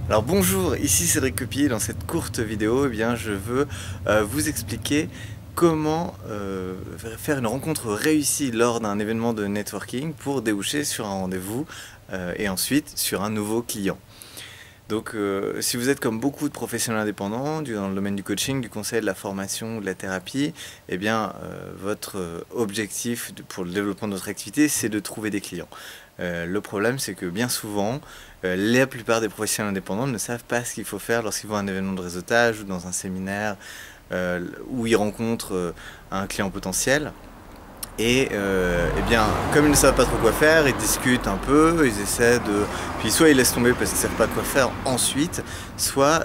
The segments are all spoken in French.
Alors bonjour, ici Cédric Copier. Dans cette courte vidéo, je veux vous expliquer comment faire une rencontre réussie lors d'un événement de networking pour déboucher sur un rendez-vous et ensuite sur un nouveau client. Donc si vous êtes comme beaucoup de professionnels indépendants dans le domaine du coaching, du conseil, de la formation ou de la thérapie, votre objectif pour le développement de votre activité, c'est de trouver des clients. Le problème, c'est que bien souvent, la plupart des professionnels indépendants ne savent pas ce qu'il faut faire lorsqu'ils vont à un événement de réseautage ou dans un séminaire où ils rencontrent un client potentiel. Comme ils ne savent pas trop quoi faire, ils discutent un peu, ils essaient de... Puis soit ils laissent tomber parce qu'ils ne savent pas quoi faire ensuite, soit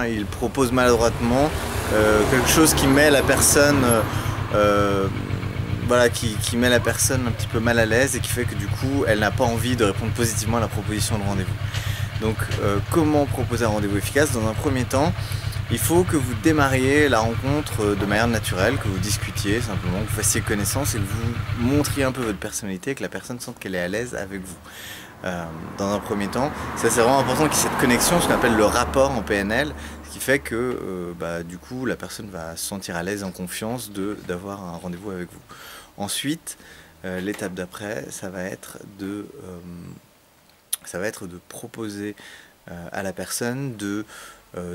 ils proposent maladroitement quelque chose qui met la personne... qui met la personne un petit peu mal à l'aise et qui fait que du coup elle n'a pas envie de répondre positivement à la proposition de rendez-vous. Donc comment proposer un rendez-vous efficace? Dans un premier temps, il faut que vous démarriez la rencontre de manière naturelle, que vous discutiez simplement, que vous fassiez connaissance et que vous montriez un peu votre personnalité et que la personne sente qu'elle est à l'aise avec vous. Dans un premier temps, ça c'est vraiment important qu'il y ait cette connexion, ce qu'on appelle le rapport en PNL, ce qui fait que du coup la personne va se sentir à l'aise, en confiance d'avoir un rendez-vous avec vous. Ensuite, l'étape d'après, ça va être de proposer à la personne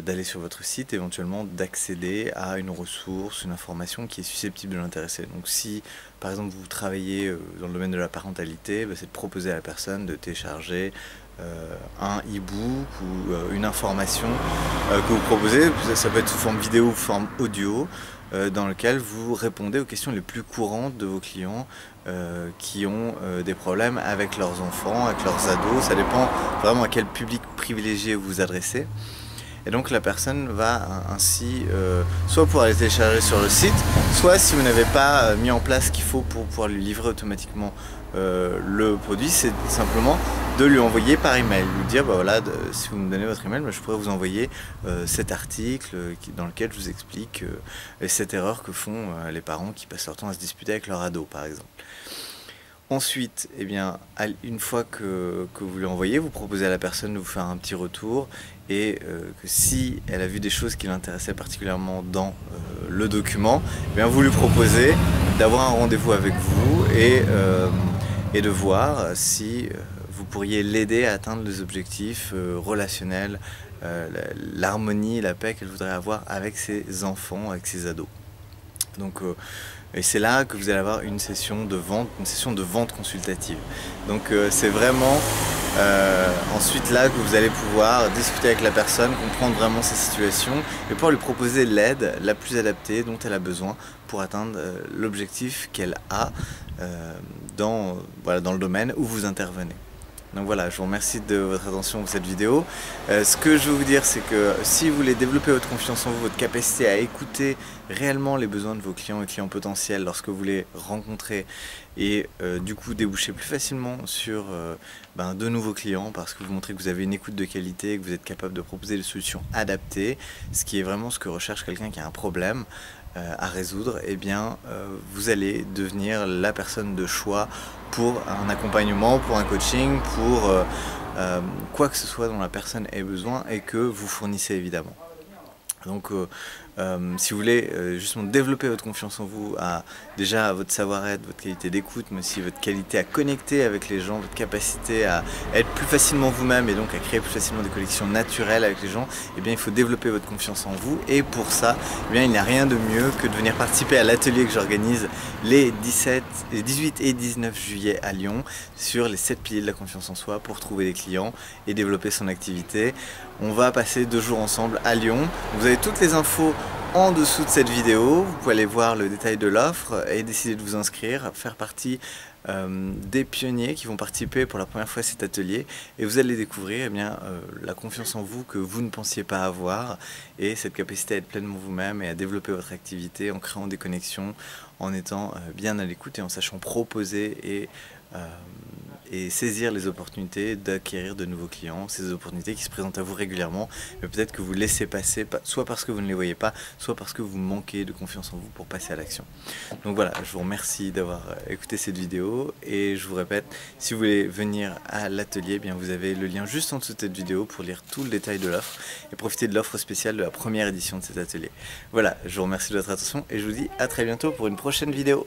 d'aller sur votre site, éventuellement d'accéder à une ressource, une information qui est susceptible de l'intéresser. Donc si par exemple vous travaillez dans le domaine de la parentalité, c'est de proposer à la personne de télécharger un e-book ou une information que vous proposez, ça peut être sous forme vidéo ou forme audio, dans lequel vous répondez aux questions les plus courantes de vos clients qui ont des problèmes avec leurs enfants, avec leurs ados. Ça dépend vraiment à quel public privilégié vous vous adressez. Et donc la personne va ainsi soit pouvoir les télécharger sur le site, soit si vous n'avez pas mis en place ce qu'il faut pour pouvoir lui livrer automatiquement le produit, c'est simplement de lui envoyer par email, lui dire si vous me donnez votre email, je pourrais vous envoyer cet article dans lequel je vous explique cette erreur que font les parents qui passent leur temps à se disputer avec leur ado par exemple. Ensuite, une fois que vous lui envoyez, vous proposez à la personne de vous faire un petit retour et que si elle a vu des choses qui l'intéressaient particulièrement dans le document, vous lui proposez d'avoir un rendez-vous avec vous et de voir si vous pourriez l'aider à atteindre les objectifs relationnels, l'harmonie, la paix qu'elle voudrait avoir avec ses enfants, avec ses ados. Donc, et c'est là que vous allez avoir une session de vente consultative. Donc c'est vraiment ensuite là que vous allez pouvoir discuter avec la personne, comprendre vraiment sa situation et pouvoir lui proposer l'aide la plus adaptée dont elle a besoin pour atteindre l'objectif qu'elle a dans le domaine où vous intervenez. Donc voilà, je vous remercie de votre attention pour cette vidéo. Ce que je veux vous dire, c'est que si vous voulez développer votre confiance en vous, votre capacité à écouter réellement les besoins de vos clients et clients potentiels lorsque vous les rencontrez et du coup déboucher plus facilement sur de nouveaux clients parce que vous montrez que vous avez une écoute de qualité, que vous êtes capable de proposer des solutions adaptées, ce qui est vraiment ce que recherche quelqu'un qui a un problème à résoudre, vous allez devenir la personne de choix pour un accompagnement, pour un coaching, pour quoi que ce soit dont la personne ait besoin et que vous fournissez évidemment. Donc si vous voulez justement développer votre confiance en vous, déjà votre savoir-être, votre qualité d'écoute, mais aussi votre qualité à connecter avec les gens, votre capacité à être plus facilement vous-même et donc à créer plus facilement des connexions naturelles avec les gens, il faut développer votre confiance en vous. Et pour ça, il n'y a rien de mieux que de venir participer à l'atelier que j'organise les 18 et 19 juillet à Lyon sur les 7 piliers de la confiance en soi pour trouver des clients et développer son activité. On va passer 2 jours ensemble à Lyon. Vous avez toutes les infos en dessous de cette vidéo. Vous pouvez aller voir le détail de l'offre et décider de vous inscrire, faire partie des pionniers qui vont participer pour la première fois à cet atelier et vous allez découvrir la confiance en vous que vous ne pensiez pas avoir et cette capacité à être pleinement vous-même et à développer votre activité en créant des connexions, en étant bien à l'écoute et en sachant proposer et et saisir les opportunités d'acquérir de nouveaux clients, ces opportunités qui se présentent à vous régulièrement, mais peut-être que vous laissez passer, soit parce que vous ne les voyez pas, soit parce que vous manquez de confiance en vous pour passer à l'action. Donc voilà, je vous remercie d'avoir écouté cette vidéo, et je vous répète, si vous voulez venir à l'atelier, eh bien vous avez le lien juste en dessous de cette vidéo pour lire tout le détail de l'offre et profiter de l'offre spéciale de la première édition de cet atelier. Voilà, je vous remercie de votre attention et je vous dis à très bientôt pour une prochaine vidéo.